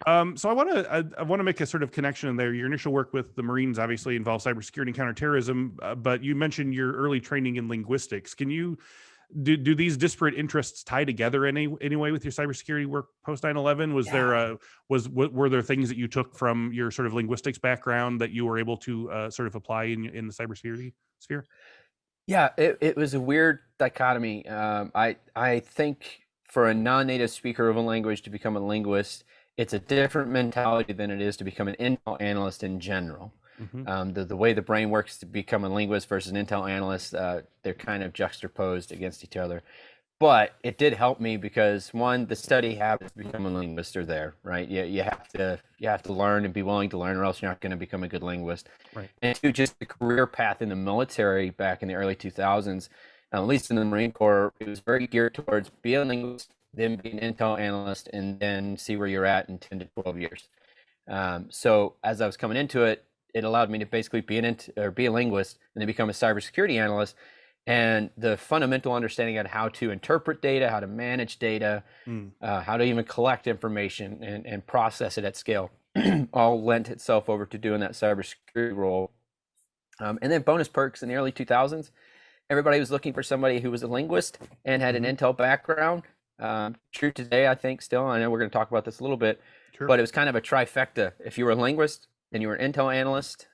So I want to make a sort of connection in there. Your initial work with the Marines obviously involves cybersecurity and counterterrorism, but you mentioned your early training in linguistics. Can you do these disparate interests tie together any way with your cybersecurity work post 9/11? Was there Yeah. were there things that you took from your sort of linguistics background that you were able to sort of apply in the cybersecurity sphere? Yeah, it was a weird dichotomy. I think for a non-native speaker of a language to become a linguist, it's a different mentality than it is to become an intel analyst in general. Hmm. The way the brain works to become a linguist versus an intel analyst, they're kind of juxtaposed against each other. But it did help me because one, the study habits to become a linguist are there, right? You have to learn and be willing to learn, or else you're not going to become a good linguist. Right. And two, just the career path in the military back in the early 2000s, at least in the Marine Corps, it was very geared towards be a linguist, then be an intel analyst, and then see where you're at in 10 to 12 years. So as I was coming into it, it allowed me to basically be be a linguist and then become a cybersecurity analyst. And the fundamental understanding on how to interpret data, how to manage data, Mm. how to even collect information and process it at scale, all lent itself over to doing that cybersecurity role. And then bonus perks in the early 2000s, everybody was looking for somebody who was a linguist and had an Hmm. Intel background. True today, I think still. I know we're going to talk about this a little bit, Sure. but it was kind of a trifecta. If you were a linguist, then you were an Intel analyst.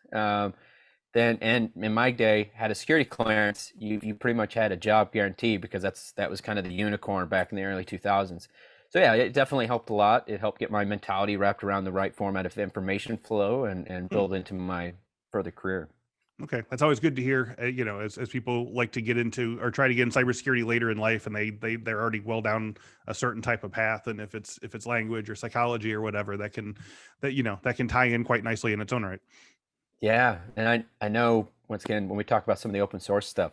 Then, and in my day, had a security clearance, you pretty much had a job guarantee because that was kind of the unicorn back in the early 2000s. So yeah, it definitely helped a lot. It helped get my mentality wrapped around the right format of information flow and Hmm. build into my further career. Okay, that's always good to hear. As people like to get into or try to get in cybersecurity later in life, and they're already well down a certain type of path, and if it's language or psychology or whatever, that can tie in quite nicely in its own right. Yeah, and I know once again when we talk about some of the open source stuff,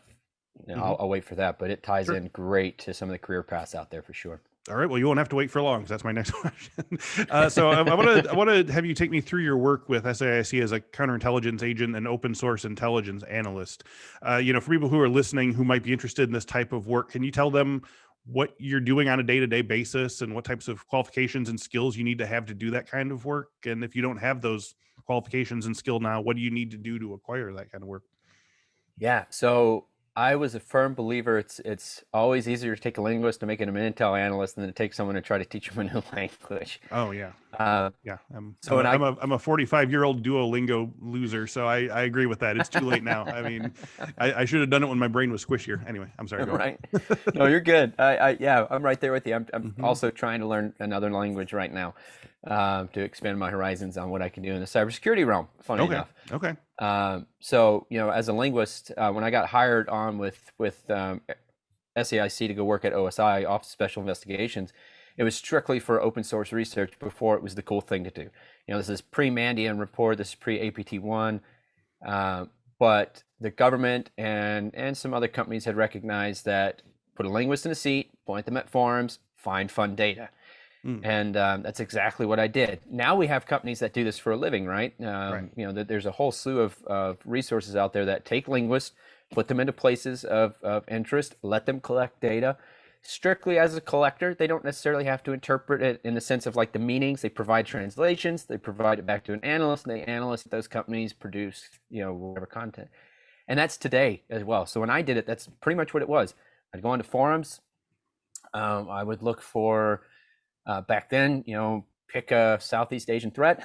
Hmm. I'll wait for that, but it ties Sure. in great to some of the career paths out there for sure. All right. Well, you won't have to wait for long because that's my next question. So I want to have you take me through your work with SAIC as a counterintelligence agent and open source intelligence analyst. For people who are listening who might be interested in this type of work, can you tell them what you're doing on a day-to-day basis and what types of qualifications and skills you need to have to do that kind of work? And if you don't have those qualifications and skill now, what do you need to do to acquire that kind of work? Yeah, so I was a firm believer it's always easier to take a linguist to make it an Intel analyst than to take someone and try to teach them a new language. Oh yeah. Uh, Yeah, I'm so I'm a when I'm I a I'm a 45-year-old Duolingo loser, so I agree with that. It's too late now. I mean, I should have done it when my brain was squishier. Anyway, I'm sorry. Go ahead. right, no, you're good. Yeah, I'm right there with you. I'm Hmm. also trying to learn another language right now to expand my horizons on what I can do in the cybersecurity realm. Funny Okay. enough. Okay. So as a linguist, when I got hired on with SAIC to go work at OSI, Office of Special Investigations, it was strictly for open source research before it was the cool thing to do. This is pre-Mandiant report, this is pre-APT1, but the government and some other companies had recognized that put a linguist in a seat, point them at forums, find fun data. Mm, And that's exactly what I did. Now we have companies that do this for a living, right? right. There's a whole slew of resources out there that take linguists, put them into places of interest, let them collect data. Strictly as a collector, they don't necessarily have to interpret it in the sense of like the meanings. They provide translations, they provide it back to an analyst, and the analyst at those companies produce, whatever content. And that's today as well. So when I did it, that's pretty much what it was. I'd go into forums. I would look for back then, pick a Southeast Asian threat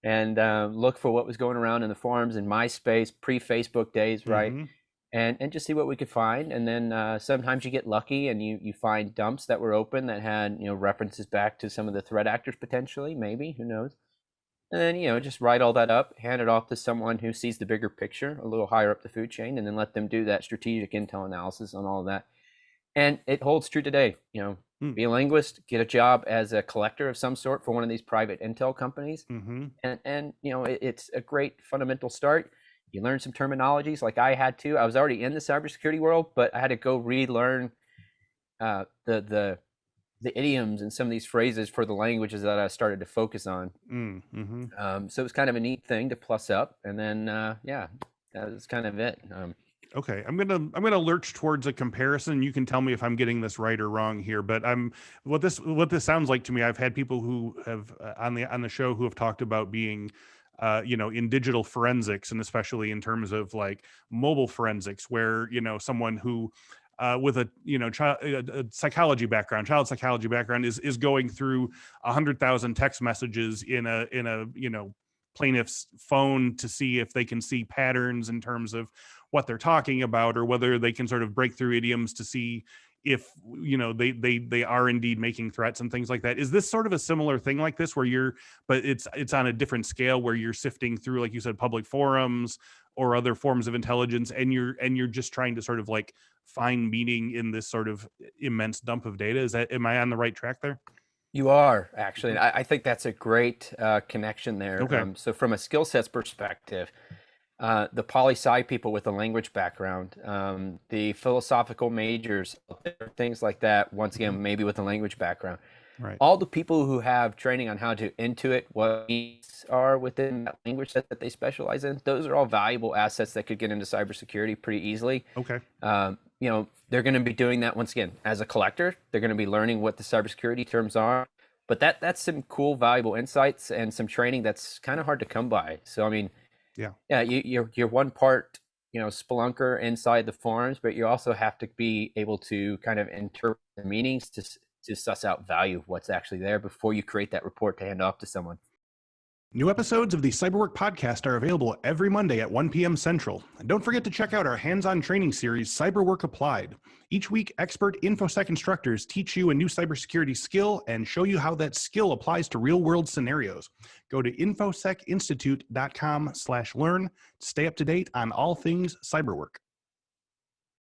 and look for what was going around in the forums in MySpace, pre-Facebook days, right? Hmm. And just see what we could find. And then sometimes you get lucky and you find dumps that were open that had, references back to some of the threat actors potentially, maybe, who knows? And then, just write all that up, hand it off to someone who sees the bigger picture, a little higher up the food chain, and then let them do that strategic intel analysis on all of that. And it holds true today. Mm, Be a linguist, get a job as a collector of some sort for one of these private intel companies, hmm. and it's a great fundamental start. You learn some terminologies, like I had to. I was already in the cybersecurity world, but I had to go relearn the idioms and some of these phrases for the languages that I started to focus on. Mm, hmm. So it was kind of a neat thing to plus up, and then yeah, that was kind of it. Okay, I'm gonna lurch towards a comparison. You can tell me if I'm getting this right or wrong here, but I'm what this sounds like to me. I've had people who have on the show who have talked about being, in digital forensics, and especially in terms of like mobile forensics, where someone who with a psychology background, child psychology background, is going through 100,000 text messages in a plaintiff's phone to see if they can see patterns in terms of what they're talking about, or whether they can sort of break through idioms to see if they are indeed making threats and things like that. Is this sort of a similar thing like this, where but it's on a different scale, where you're sifting through, like you said, public forums or other forms of intelligence, and you're just trying to sort of like find meaning in this sort of immense dump of data? Am I on the right track there? You are actually, and I think that's a great connection there. Okay. So from a skill sets perspective, the poli-sci people with a language background, the philosophical majors, things like that, once again, maybe with a language background. Right. All the people who have training on how to intuit what needs are within that language set that they specialize in, those are all valuable assets that could get into cybersecurity pretty easily. Okay. They're going to be doing that once again as a collector. They're going to be learning what the cybersecurity terms are, but that's some cool, valuable insights and some training that's kind of hard to come by. So, I mean, yeah, you're one part, spelunker inside the forums, but you also have to be able to kind of interpret the meanings to suss out value of what's actually there before you create that report to hand off to someone. New episodes of the Cyberwork podcast are available every Monday at 1 p.m. Central. And don't forget to check out our hands-on training series, Cyberwork Applied. Each week, expert Infosec instructors teach you a new cybersecurity skill and show you how that skill applies to real-world scenarios. Go to infosecinstitute.com/learn to stay up to date on all things cyberwork.